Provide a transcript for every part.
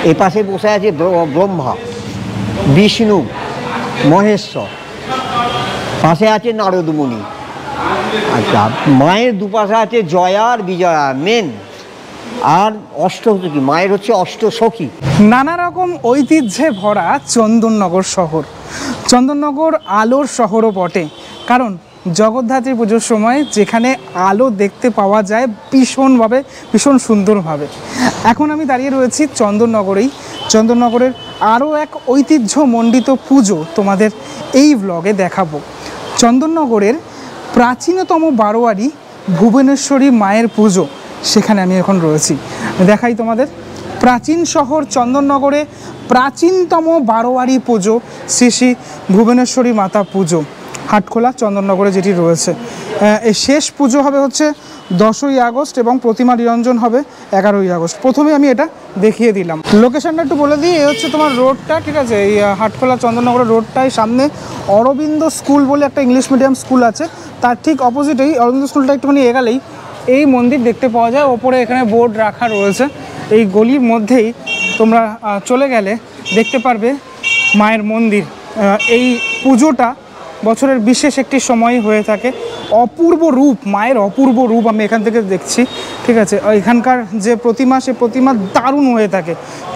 এ পাশে বসে আছে ব্রহ্মা, বিষ্ণু, মহেশ্বর, পাশে আছে নারদমুনি। আচ্ছা, মায়ের দুপাশে আছে জয়া আর বিজয়া মেন, আর অষ্টসখী, মায়ের হচ্ছে অষ্টসখী। নানা রকম ঐতিহ্যে ভরা চন্দননগর শহর। চন্দননগর আলোর শহরও বটে, কারণ জগদ্ধাত্রী পুজোর সময় যেখানে আলো দেখতে পাওয়া যায় ভীষণভাবে, ভীষণ সুন্দরভাবে। এখন আমি দাঁড়িয়ে রয়েছি চন্দননগরেই। চন্দননগরের আরও এক ঐতিহ্যমণ্ডিত পুজো তোমাদের এই ব্লগে দেখাবো। চন্দননগরের প্রাচীনতম বারোয়ারি ভুবনেশ্বরী মায়ের পুজো, সেখানে আমি এখন রয়েছি। দেখাই তোমাদের প্রাচীন শহর চন্দননগরে প্রাচীনতম বারোয়ারি পুজো শ্রী শ্রী ভুবনেশ্বরী মাতা পুজো, হাটখোলা চন্দননগরে যেটি রয়েছে। এই শেষ পুজো হবে হচ্ছে 10ই আগস্ট এবং প্রতিমা নিরঞ্জন হবে 11ই আগস্ট। প্রথমে আমি এটা দেখিয়ে দিলাম। লোকেশনটা একটু বলে দিই, এই হচ্ছে তোমার রোডটা, ঠিক আছে? এই হাটখোলা চন্দননগরের রোডটাই সামনে অরবিন্দ স্কুল বলে একটা ইংলিশ মিডিয়াম স্কুল আছে, তার ঠিক অপোজিটেই অরবিন্দ স্কুলটা একটুখানি এগালেই এই মন্দির দেখতে পাওয়া যায়। ওপরে এখানে বোর্ড রাখা রয়েছে। এই গলির মধ্যেই তোমরা চলে গেলে দেখতে পারবে মায়ের মন্দির। এই পুজোটা বছরের বিশেষ একটি সময় হয়ে থাকে। অপূর্ব রূপ, মায়ের অপূর্ব রূপ আমি এখান থেকে দেখছি, ঠিক আছে? এখানকার যে প্রতিমা, সে প্রতিমা দারুণ হয়ে থাকে।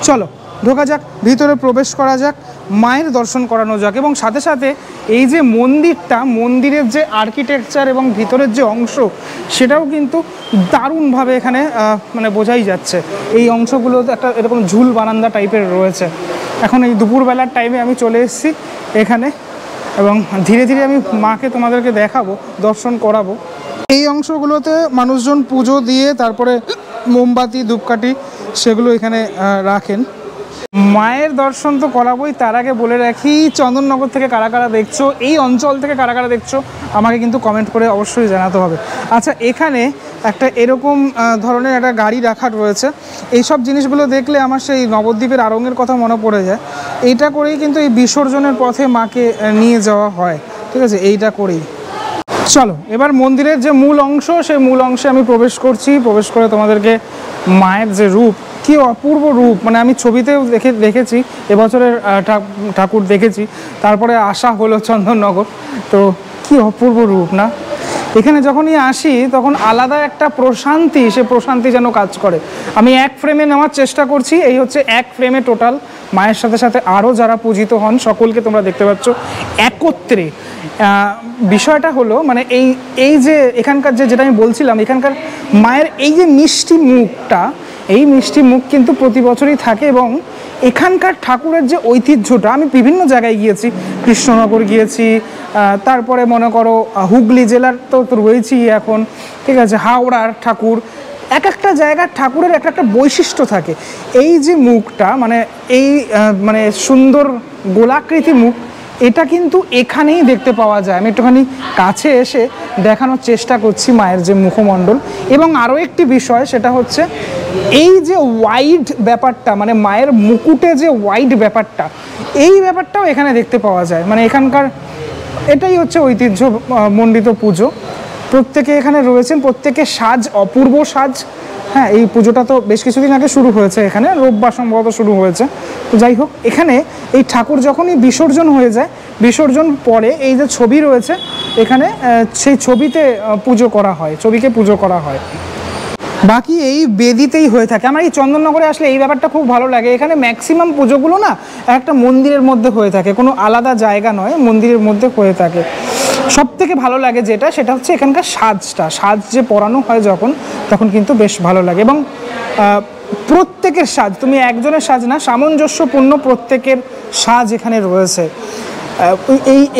চলো ঢোকা যাক, ভিতরে প্রবেশ করা যাক, মায়ের দর্শন করানো যাক। এবং সাথে সাথে এই যে মন্দিরটা, মন্দিরের যে আর্কিটেকচার এবং ভিতরের যে অংশ, সেটাও কিন্তু দারুণভাবে এখানে মানে বোঝাই যাচ্ছে। এই অংশগুলোতে একটা এরকম ঝুল বারান্দা টাইপের রয়েছে। এখন এই দুপুরবেলার টাইমে আমি চলে এসেছি এখানে, এবং ধীরে ধীরে আমি মাকে তোমাদেরকে দেখাবো, দর্শন করাবো। এই অংশগুলোতে মানুষজন পুজো দিয়ে তারপরে মোমবাতি, ধূপকাঠি সেগুলো এখানে রাখেন। মায়ের দর্শন তো করাবোই, তার আগে বলে রাখি চন্দননগর থেকে কারা কারা দেখছো, এই অঞ্চল থেকে কারা কারা দেখছো, আমাকে কিন্তু কমেন্ট করে অবশ্যই জানাতে হবে। আচ্ছা, এখানে একটা এরকম ধরনের একটা গাড়ি রাখা রয়েছে। এইসব জিনিসগুলো দেখলে আমার সেই নবদ্বীপের আড়ংয়ের কথা মনে পড়ে যায়। এইটা করেই কিন্তু এই বিসর্জনের পথে মাকে নিয়ে যাওয়া হয়, ঠিক আছে? এইটা করেই। চলো এবার মন্দিরের যে মূল অংশ, সেই মূল অংশে আমি প্রবেশ করছি। প্রবেশ করে তোমাদেরকে মায়ের যে রূপ, কি অপূর্ব রূপ, মানে আমি ছবিতেও দেখেছি, এবছরের ঠাকুর দেখেছি, তারপরে আসা হলো চন্দননগর, তো কি অপূর্ব রূপ না? এখানে যখনই আসি তখন আলাদা একটা প্রশান্তি, সে প্রশান্তি যেন কাজ করে। আমি এক ফ্রেমে নেওয়ার চেষ্টা করছি, এই হচ্ছে এক ফ্রেমে টোটাল মায়ের সাথে সাথে আরও যারা পূজিত হন সকলকে তোমরা দেখতে পাচ্ছ একত্রে। বিষয়টা হলো মানে এই যে এখানকার যেটা আমি বলছিলাম, এখানকার মায়ের এই যে মিষ্টি মুখটা, এই মিষ্টি মুখ কিন্তু প্রতি বছরই থাকে। এবং এখানকার ঠাকুরের যে ঐতিহ্যটা, আমি বিভিন্ন জায়গায় গিয়েছি, কৃষ্ণনগর গিয়েছি, তারপরে মনে করো হুগলি জেলার তো রয়েছেই এখন, ঠিক আছে? হাওড়ার ঠাকুর, এক একটা জায়গার ঠাকুরের একটা একটা বৈশিষ্ট্য থাকে। এই যে মুখটা, মানে এই মানে সুন্দর গোলাকৃতি মুখ, এটা কিন্তু এখানেই দেখতে পাওয়া যায়। আমি একটুখানি কাছে এসে দেখানোর চেষ্টা করছি মায়ের যে মুখমণ্ডল। এবং আরও একটি বিষয়, সেটা হচ্ছে এই যে ওয়াইড ব্যাপারটা, মানে মায়ের মুকুটে যে ওয়াইড ব্যাপারটা, এই ব্যাপারটাও এখানে দেখতে পাওয়া যায়। মানে এখানকার এটাই হচ্ছে ঐতিহ্য মণ্ডিত পুজো। প্রত্যেকে এখানে রয়েছেন, প্রত্যেকে সাজ, অপূর্ব সাজ। হ্যাঁ, এই পুজোটা তো বেশ কিছুদিন আগে শুরু হয়েছে, এখানে রোববার সম্ভবত শুরু হয়েছে। তো যাই হোক, এখানে এই ঠাকুর যখনই বিসর্জন হয়ে যায়, বিসর্জন পরে এই যে ছবি রয়েছে এখানে, সেই ছবিতে পুজো করা হয়, ছবিকে পুজো করা হয়। বাকি এই বেদিতেই হয়ে থাকে। আমার এই চন্দননগরে আসলে এই ব্যাপারটা খুব ভালো লাগে। এখানে ম্যাক্সিমাম পুজোগুলো না একটা মন্দিরের মধ্যে হয়ে থাকে, কোনো আলাদা জায়গা নয়, মন্দিরের মধ্যে হয়ে থাকে। সব থেকে ভালো লাগে যেটা, সেটা হচ্ছে এখানকার সাজটা, সাজ যে পরানো হয় তখন কিন্তু বেশ ভালো লাগে। এবং প্রত্যেকের সাজ, তুমি একজনের সাজ না, সামঞ্জস্যপূর্ণ প্রত্যেকের সাজ এখানে রয়েছে।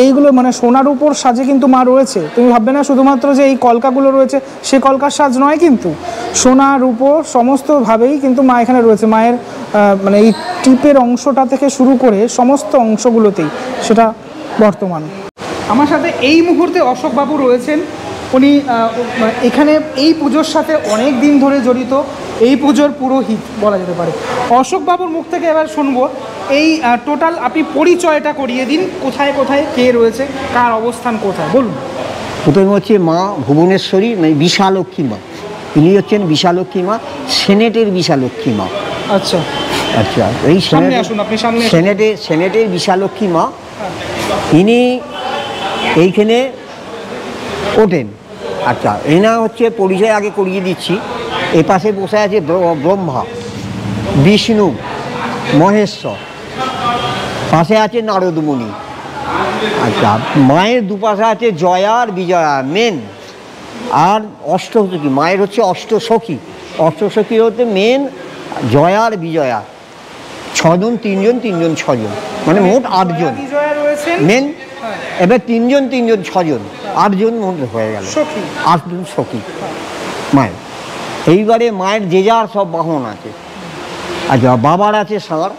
এইগুলো মানে সোনার উপর সাজে কিন্তু মা রয়েছে। তুমি ভাববে না শুধুমাত্র যে এই কলকাগুলো রয়েছে সে কলকার সাজ নয়, কিন্তু সোনার উপর সমস্তভাবেই কিন্তু মা এখানে রয়েছে। মায়ের মানে এই টিপের অংশটা থেকে শুরু করে সমস্ত অংশগুলোতেই সেটা বর্তমান। আমার সাথে এই মুহূর্তে অশোকবাবু রয়েছেন। উনি এখানে এই পুজোর সাথে অনেক দিন ধরে জড়িত, এই পুজোর পুরোহিত বলা যেতে পারে। অশোকবাবুর মুখ থেকে এবার শুনবো এই টোটাল আপনি পরিচয়টা করিয়ে দিন, কোথায় কোথায় কে রয়েছে, কার অবস্থান কোথায়, বলুন। প্রথমে হচ্ছে মা ভুবনেশ্বরী, মানে বিশালক্ষী মা। ইনি হচ্ছেন বিশালক্ষী মা, সেনেটের বিশালক্ষী মা। আচ্ছা। আচ্ছা, এই সামনে আসুন, আপনি সামনে আসুন। সেনেটের বিশালক্ষী মা, ইনি এইখানে ওঠেন। আচ্ছা, এনা হচ্ছে পরিচয় আগে করিয়ে দিচ্ছি। এ পাশে বসে আছে ব্রহ্মা, বিষ্ণু, মহেশ্বর, পাশে আছে নারদমুনি। আচ্ছা, মায়ের দুপাশে আছে জয়া আর বিজয়া মেন, আর অষ্টসখী। মায়ের হচ্ছে অষ্টসখী, অষ্টসখী হচ্ছে মেন জয়া আর বিজয়া। 6 জন, 3 জন, 3 জন 6 জন, মানে মোট 8 জন বিজয়া রয়েছেন মেন। এবার 3 জন 3 জন 6 জন, 8 জন মোট হয়ে গেল, সখী। 8 জন সখী মায়ের। এইবারে মায়ের যে যার সব বাহন আছে। আচ্ছা, বাবার আছে ষাঁড়।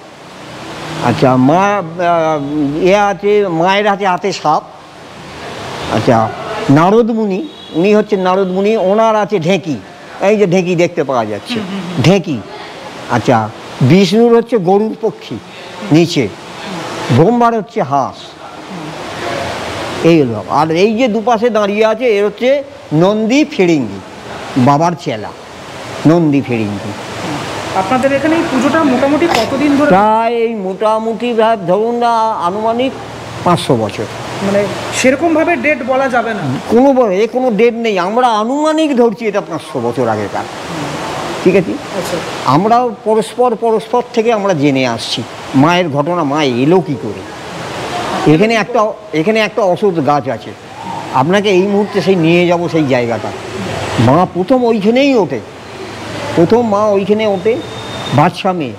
আচ্ছা, মা আছে, মায়ের হাতে সাপ। আচ্ছা, নারদমুনি, উনি হচ্ছেন নারদমুনি, ওনার আছে ঢেঁকি। এই যে ঢেঁকি দেখতে পাওয়া যাচ্ছে, ঢেঁকি। আচ্ছা, বিষ্ণুর হচ্ছে গরুর পক্ষী নিচে, ব্রহ্মার হচ্ছে হাঁস। এই হলো। আর এই যে দুপাশে দাঁড়িয়ে আছে এর হচ্ছে নন্দী ফিরিঙ্গি, বাবার চেলা নন্দী ফিরিঙ্গি। আপনাদের এখানে এই পুজোটা মোটামুটি কতদিন ধরে? প্রায় এই মোটামুটি ধরুন না আনুমানিক 500 বছর। মানে সেরকম ভাবে ডেট বলা যাবে না, কোনো ডেট নেই, আমরা আনুমানিক ধরছি এটা 500 বছর আগেকার। ঠিক আছে, আমরাও পরস্পর থেকে আমরা জেনে আসছি মায়ের ঘটনা, মা এলো কী করে। এখানে একটা অসৎ গাছ আছে, আপনাকে এই মুহূর্তে সেই নিয়ে যাব সেই জায়গাটা। মা প্রথম ওইখানেই ওঠে, মা ওইখানে ওঠে। বাদশা মেয়ে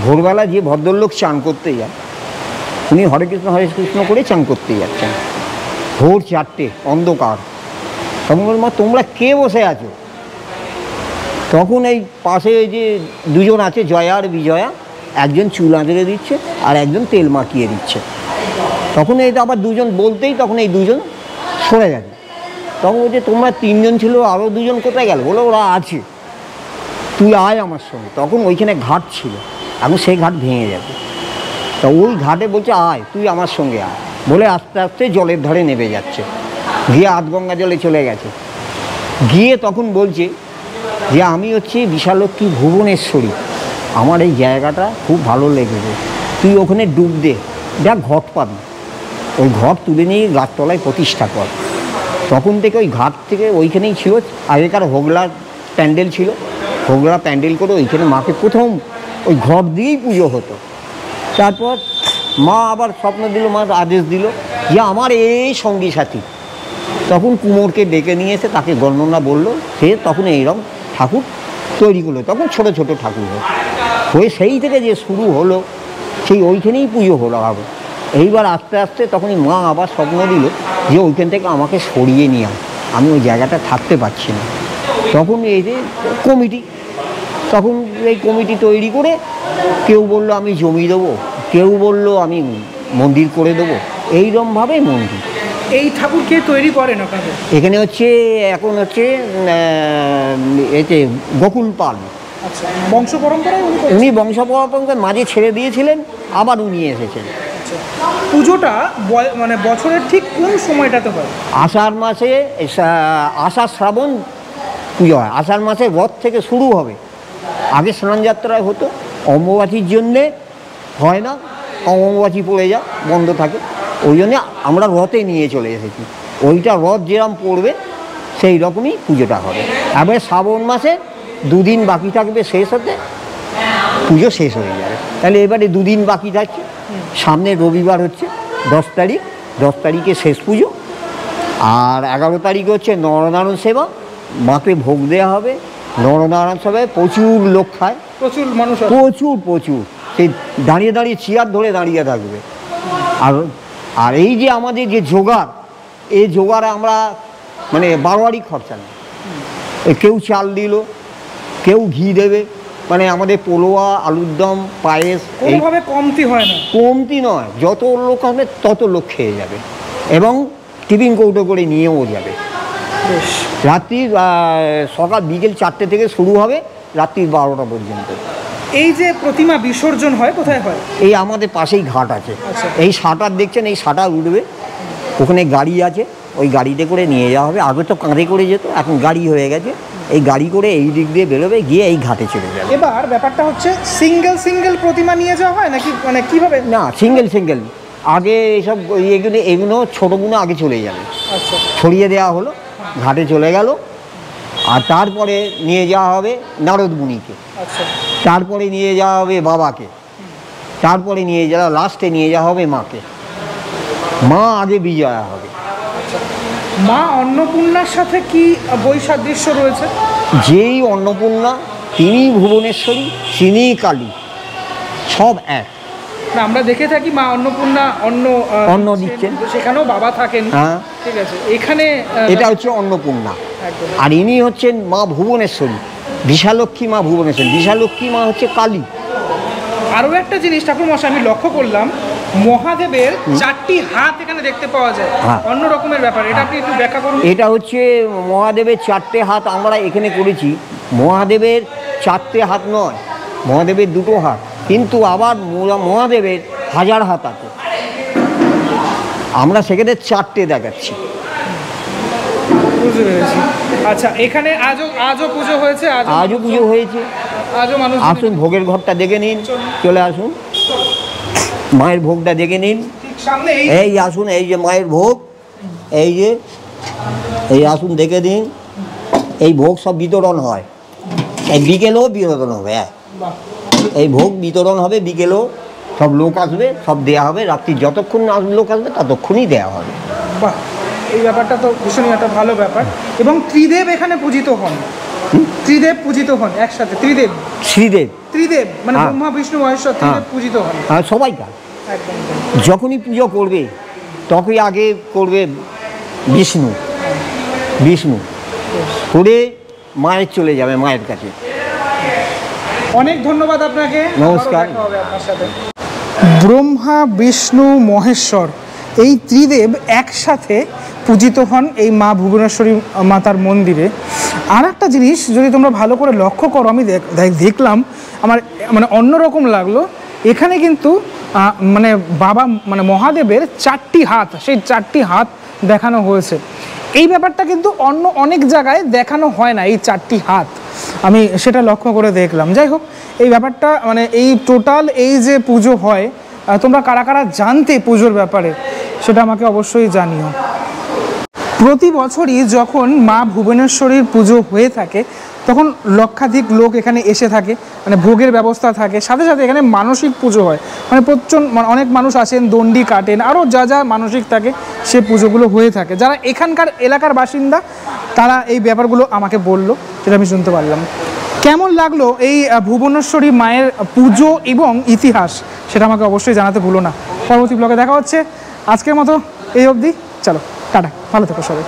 ভোরবেলা যে ভদ্রলোক চান করতে যায়, উনি হরে কৃষ্ণ করে চান করতে যাচ্ছেন। ভোর 4টে, অন্ধকার। তখন বল, মা তোমরা কে বসে আছো? তখন এই পাশে এই যে 2 জন আছে, জয়া আর বিজয়া, একজন চুল আঁচড়ে দিচ্ছে আর একজন তেল মাখিয়ে দিচ্ছে। তখন এই আবার 2 জন বলতেই তখন এই 2 জন সরে গেছে। তখন বলছে, তোমরা 3 জন ছিল, আরও 2 জন কোথায় গেল? বলো, ওরা আছে, তুই আয় আমার সঙ্গে। তখন ওইখানে ঘাট ছিল, এখন সেই ঘাট ভেঙে যাবে। তা ওই ঘাটে বলছে, আয় তুই আমার সঙ্গে আয় বলে আস্তে আস্তে জলের ধারে নেমে যাচ্ছে, গিয়ে আধগঙ্গা জলে চলে গেছে। গিয়ে তখন বলছে যে, আমি হচ্ছে বিশালক্ষী ভুবনেশ্বরী, আমার এই জায়গাটা খুব ভালো লেগেছে, তুই ওখানে ডুব দে, দেখ ঘট পাবি। ওই ঘট তুলে নিয়ে গাছতলায় প্রতিষ্ঠা কর। তখন থেকে ওই ঘাট থেকে ওইখানেই ছিল, আগেকার হোগলা প্যান্ডেল ছিল, হোগলা প্যান্ডেল করে ওইখানে মাকে প্রথম ওই ঘট দিয়েই পুজো হতো। তারপর মা আবার স্বপ্ন দিল, মা আদেশ দিল যে আমার এই সঙ্গী সাথী। তখন কুমোরকে ডেকে নিয়ে এসে তাকে গণনা বলল, সে তখন এইরকম ঠাকুর তৈরি করলো। তখন ছোট ছোট ঠাকুর হয়ে সেই থেকে যে শুরু হলো, সেই ওইখানেই পুজো হলো আবার। এইবার আস্তে আস্তে তখনই মা আবার স্বপ্ন দিল যে ওইখান থেকে আমাকে সরিয়ে নিয়ে আয়, আমি ওই জায়গাটা থাকতে পারছি না। তখন এই যে কমিটি, তখন এই কমিটি তৈরি করে কেউ বলল আমি জমি দেবো, কেউ বলল আমি মন্দির করে দেবো, এইরকমভাবে মন্দির। এই ঠাকুর কে তৈরি করেন আপনাদের এখানে? হচ্ছে এখন হচ্ছে এতে গোকুল পাল। আচ্ছা, বংশ পরম্পরায় উনি বংশ পরম্পরায় মাঝে ছেড়ে দিয়েছিলেন, আবার উনি এসেছেন। পুজোটা মানে বছরের ঠিক কোন সময়টাতে হয়? আষাঢ় মাসে, আষাঢ় শ্রাবণ পুজো হয়। আষাঢ় মাসে রথ থেকে শুরু হবে। আগে স্নানযাত্রায় হতো, অম্বুবাচীর জন্যে হয় না, অম্বুবাচী পড়ে যায়, বন্ধ থাকে, ওই জন্যে আমরা রথে নিয়ে চলে এসেছি। ওইটা রথ যেরকম পড়বে সেই রকমই পুজোটা হবে। এবার শ্রাবণ মাসে 2 দিন বাকি থাকবে শেষ হতে, পুজো শেষ হয়ে যাবে। তাহলে এবারে 2 দিন বাকি থাকছে। সামনে রবিবার হচ্ছে 10 তারিখ, 10 তারিখে শেষ পুজো। আর 11 তারিখে হচ্ছে নরনারায়ণ সেবা, মাকে ভোগ দেওয়া হবে। নরনারায়ণ সেবায় প্রচুর লোক খায়, প্রচুর মানুষ, প্রচুর। সেই দাঁড়িয়ে চেয়ার ধরে দাঁড়িয়ে থাকবে। আর এই যে আমাদের যে জোগাড়, এই জোগাড়ে আমরা মানে বারোয়ারি খরচা নেই। কেউ চাল দিল, কেউ ঘি দেবে, মানে আমাদের পোলোয়া, আলুর দম, পায়েস কোনোভাবে কমতি হয় না, কমতি নয়। যত লোক হবে তত লোক খেয়ে যাবে এবং টিফিন কৌটো করে নিয়েও যাবে। রাত্রি সকাল বিকেল 4টে থেকে শুরু হবে, রাত্রি 12টা পর্যন্ত। এই যে প্রতিমা বিসর্জন হয় কোথায় হয়? এই আমাদের পাশেই ঘাট আছে। এই সাঁটার দেখছেন, এই সাঁটার উঠবে, ওখানে গাড়ি আছে, ওই গাড়িতে করে নিয়ে যাওয়া হবে। আগে তো কাঁধে করে যেত, এখন গাড়ি হয়ে গেছে, এই গাড়ি করে এই দিক দিয়ে বেরোবে, গিয়ে এই ঘাটে চলে যাবে। এবার ব্যাপারটা হচ্ছে সিঙ্গেল সিঙ্গেল প্রতিমা নিয়ে যাওয়া হয় নাকি, মানে কিভাবে? না, সিঙ্গেল আগে এইসব এগুলো ছোটোগুলো আগে চলে যাবে, আচ্ছা, ছড়িয়ে দেওয়া হলো, ঘাটে চলে গেল, আর তারপরে নিয়ে যাওয়া হবে নারদ মুনিকে, আচ্ছা, তারপরে নিয়ে যাওয়া হবে বাবাকে, তারপরে লাস্টে নিয়ে যাওয়া হবে মাকে। মা আগে বিজয়া হবে। মা অন্নপূর্ণার সাথে কি বৈসাদৃশ্য রয়েছে? যেই অন্নপূর্ণা তিনি ভুবনেশ্বরী, তিনি কালী, সব এক। না, আমরা দেখে থাকি মা অন্নপূর্ণা অন্ন দিচ্ছেন, সেখানেও বাবা থাকেন। হ্যাঁ, ঠিক আছে, এখানে এটা হচ্ছে অন্নপূর্ণা। একদম। আর ইনি হচ্ছেন মা ভুবনেশ্বরী, বিশালক্ষী মা ভুবনেশ্বরী। বিশালক্ষী মা হচ্ছে কালী। আরও একটা জিনিস ঠাকুর মশাই আমি লক্ষ্য করলাম, মহাদেবের 4টি হাত এখানে দেখতে পাওয়া যায়, হ্যাঁ। অন্য রকমের ব্যাপার, এটা আপনি একটু ব্যাখ্যা করুন। এটা হচ্ছে মহাদেবের 4টে হাত আমরা এখানে করেছি। মহাদেবের 4টে হাত নয়, মহাদেবের 2টো হাত, কিন্তু আবার মহাদেবের 1000 হাত আছে। আমরা সেখানে 4টে দেখাচ্ছি। বুঝতে পেরেছি। আচ্ছা, এখানে আজও পুজো হয়েছে? আজও পুজো হয়েছে। আজও মানুষ আসুন, ভোগের ঘরটা দেখে নিন, চলে আসুন, মায়ের ভোগটা দেখে নিন। ঠিক সামনে এই আসুন, এই যে মায়ের ভোগ, এই আসুন দেখে দিন। এই ভোগ সব বিতরণ হয়, এই বিকেলেও বিতরণ হবে। হ্যাঁ, এই ভোগ বিতরণ হবে বিকেলেও, সব লোক আসবে, সব দেওয়া হবে। রাত্রি যতক্ষণ লোক আসবে ততক্ষণই দেওয়া হবে। বাহ, এই ব্যাপারটা তো ভীষণই একটা ভালো ব্যাপার। এবং ত্রিদেব এখানে পূজিত হন, ত্রিদেব পূজিত হন একসাথে, ত্রিদেব মানে হ্যাঁ। ব্রহ্মা বিষ্ণু মহেশ্বর ত্রিদেব পূজিত হন। আর সবাইকার একদম। যখনই পুজো করবে তখনই আগে করবে বিষ্ণু করে মায়ের চলে যাবে মায়ের কাছে। অনেক ধন্যবাদ আপনাকে, নমস্কার। আবারও দেখা হবে আপনার সাথে। ব্রহ্মা বিষ্ণু মহেশ্বর এই ত্রিদেব একসাথে পূজিত হন এই মা ভুবনেশ্বরী মাতার মন্দিরে। আর একটা জিনিস যদি তোমরা ভালো করে লক্ষ্য করো, আমি দেখলাম, আমার মানে অন্যরকম লাগলো। এখানে কিন্তু মানে বাবা মানে মহাদেবের 4টি হাত, সেই 4টি হাত দেখানো হয়েছে। এই ব্যাপারটা কিন্তু অন্য অনেক জায়গায় দেখানো হয় না, এই 4টি হাত আমি সেটা লক্ষ্য করে দেখলাম। যাই হোক, এই ব্যাপারটা মানে এই টোটাল এই যে পুজো হয়, তোমরা কারা কারা জানতে পুজোর ব্যাপারে সেটা আমাকে অবশ্যই জানিও। প্রতি বছরই যখন মা ভুবনেশ্বরীর পুজো হয়ে থাকে তখন লক্ষাধিক লোক এখানে এসে থাকে, মানে ভোগের ব্যবস্থা থাকে, সাথে সাথে এখানে মানসিক পুজো হয়, মানে অনেক মানুষ আসেন, দণ্ডি কাটেন, আরও যা যা মানসিক থাকে সে পুজোগুলো হয়ে থাকে। যারা এখানকার এলাকার বাসিন্দা তারা এই ব্যাপারগুলো আমাকে বললো, যেটা আমি শুনতে পারলাম। কেমন লাগলো এই ভুবনেশ্বরী মায়ের পুজো এবং ইতিহাস, সেটা আমাকে অবশ্যই জানাতে ভুলো না। পরবর্তী ব্লগে দেখা হচ্ছে। আজকের মতো এই অবধি, চলো টাটা, ভালো থেকো সবাই।